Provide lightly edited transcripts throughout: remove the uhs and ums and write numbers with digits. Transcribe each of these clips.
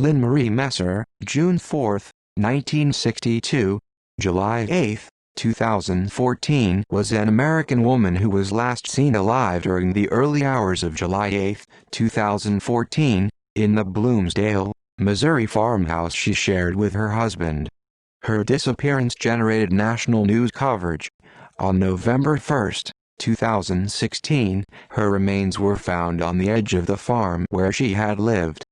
Lynn Marie Messer, June 4, 1962, July 8, 2014, was an American woman who was last seen alive during the early hours of July 8, 2014, in the Bloomsdale, Missouri farmhouse she shared with her husband. Her disappearance generated national news coverage. On November 1, 2016, her remains were found on the edge of the farm where she had lived.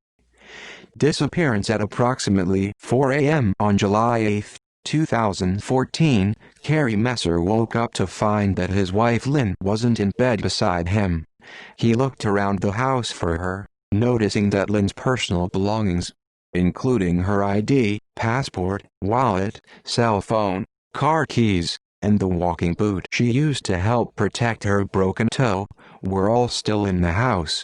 Disappearance at approximately 4 a.m. on July 8, 2014, Kerry Messer woke up to find that his wife Lynn wasn't in bed beside him. He looked around the house for her, noticing that Lynn's personal belongings, including her ID, passport, wallet, cell phone, car keys, and the walking boot she used to help protect her broken toe, were all still in the house.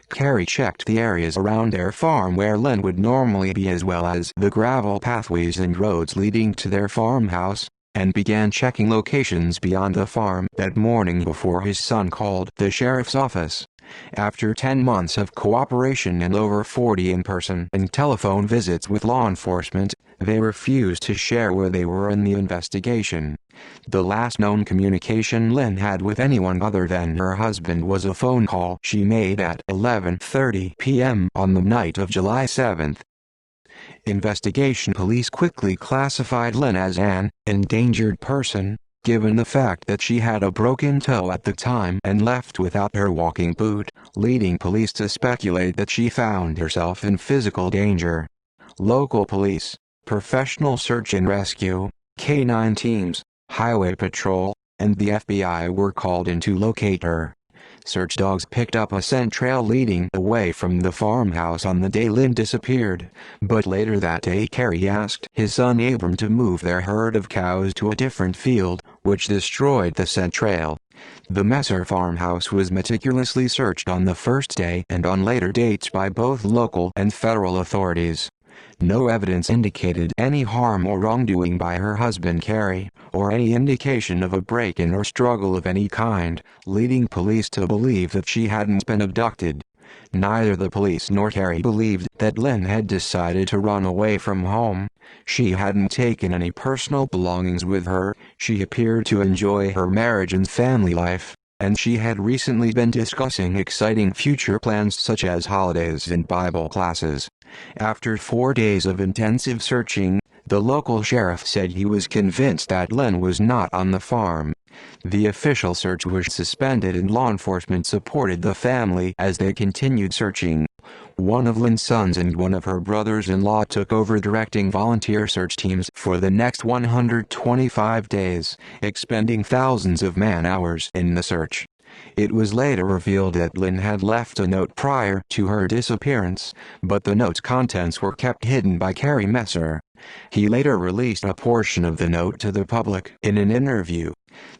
Kerry checked the areas around their farm where Lynn would normally be, as well as the gravel pathways and roads leading to their farmhouse, and began checking locations beyond the farm that morning before his son called the sheriff's office. After 10 months of cooperation and over 40 in-person and telephone visits with law enforcement, they refused to share where they were in the investigation. The last known communication Lynn had with anyone other than her husband was a phone call she made at 11:30 p.m. on the night of July 7. Investigation police quickly classified Lynn as an endangered person, given the fact that she had a broken toe at the time and left without her walking boot, leading police to speculate that she found herself in physical danger. Local police, professional search and rescue, K-9 teams, highway patrol, and the FBI were called in to locate her. Search dogs picked up a scent trail leading away from the farmhouse on the day Lynn disappeared, but later that day Kerry asked his son Abram to move their herd of cows to a different field, which destroyed the scent trail. The Messer farmhouse was meticulously searched on the first day and on later dates by both local and federal authorities. No evidence indicated any harm or wrongdoing by her husband Kerry, or any indication of a break-in or struggle of any kind, leading police to believe that she hadn't been abducted. Neither the police nor Kerry believed that Lynn had decided to run away from home. She hadn't taken any personal belongings with her, she appeared to enjoy her marriage and family life, and she had recently been discussing exciting future plans such as holidays and Bible classes. After 4 days of intensive searching, the local sheriff said he was convinced that Lynn was not on the farm. The official search was suspended and law enforcement supported the family as they continued searching. One of Lynn's sons and one of her brothers-in-law took over directing volunteer search teams for the next 125 days, expending thousands of man-hours in the search. It was later revealed that Lynn had left a note prior to her disappearance, but the note's contents were kept hidden by Kerry Messer. He later released a portion of the note to the public in an interview.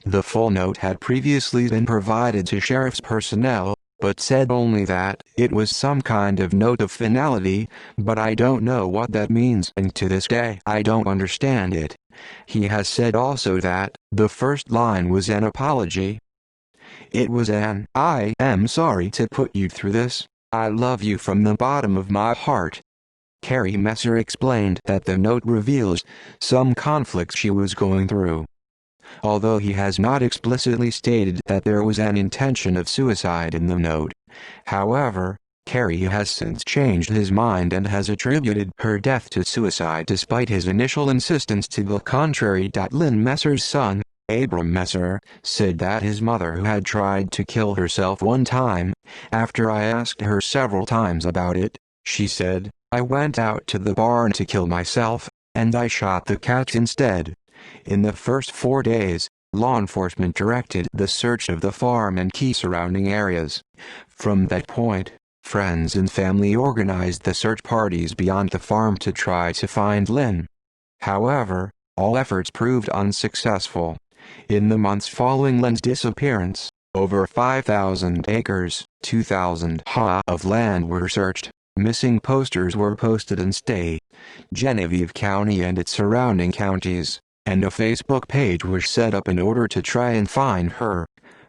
The full note had previously been provided to sheriff's personnel, but said only that it was some kind of note of finality, but I don't know what that means, and to this day I don't understand it. He has said also that the first line was an apology. It was an "I am sorry to put you through this, I love you from the bottom of my heart." Kerry Messer explained that the note reveals some conflicts she was going through. Although he has not explicitly stated that there was an intention of suicide in the note. However, Kerry has since changed his mind and has attributed her death to suicide despite his initial insistence to the contrary. Lynn Messer's son, Abram Messer, said that his mother had tried to kill herself one time. After I asked her several times about it, she said, "I went out to the barn to kill myself, and I shot the cats instead." In the first 4 days, law enforcement directed the search of the farm and key surrounding areas. From that point, friends and family organized the search parties beyond the farm to try to find Lynn. However, all efforts proved unsuccessful. In the months following Lynn's disappearance, over 5,000 acres, 2,000 ha of land were searched. Missing posters were posted in State, Genevieve County and its surrounding counties, and a Facebook page was set up in order to try and find her.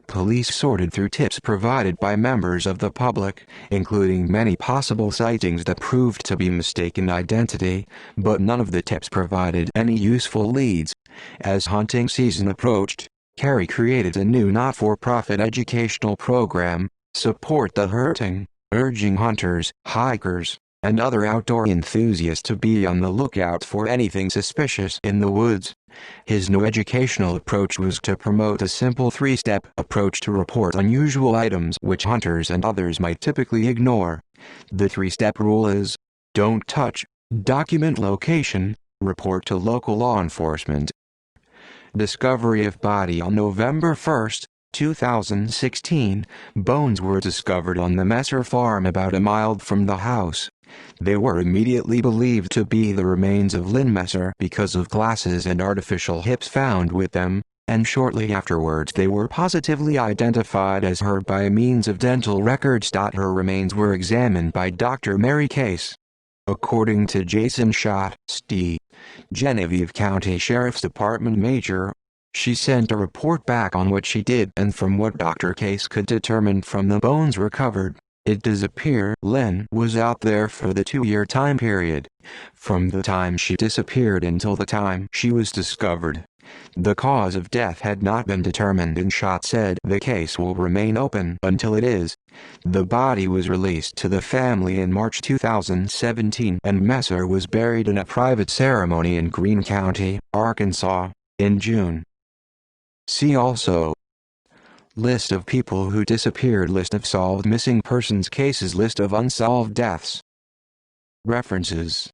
Police sorted through tips provided by members of the public, including many possible sightings that proved to be mistaken identity, but none of the tips provided any useful leads. As hunting season approached, Carey created a new not-for-profit educational program, Support the Hurting, urging hunters, hikers, and other outdoor enthusiasts to be on the lookout for anything suspicious in the woods. His new educational approach was to promote a simple three-step approach to report unusual items which hunters and others might typically ignore. The three-step rule is: don't touch, document location, report to local law enforcement. Discovery of body. On November 1, 2016, bones were discovered on the Messer farm about a mile from the house. They were immediately believed to be the remains of Lynn Messer because of glasses and artificial hips found with them, and shortly afterwards they were positively identified as her by means of dental records. Her remains were examined by Dr. Mary Case. According to Jason Schott, St. Genevieve County Sheriff's Department Major, she sent a report back on what she did, and from what Dr. Case could determine from the bones recovered, it does appear Lynn was out there for the 2-year time period, from the time she disappeared until the time she was discovered. The cause of death had not been determined, and Schott said the case will remain open until it is. The body was released to the family in March 2017, and Messer was buried in a private ceremony in Greene County, Arkansas, in June. See also: List of people who disappeared, List of solved missing persons cases, List of unsolved deaths. References.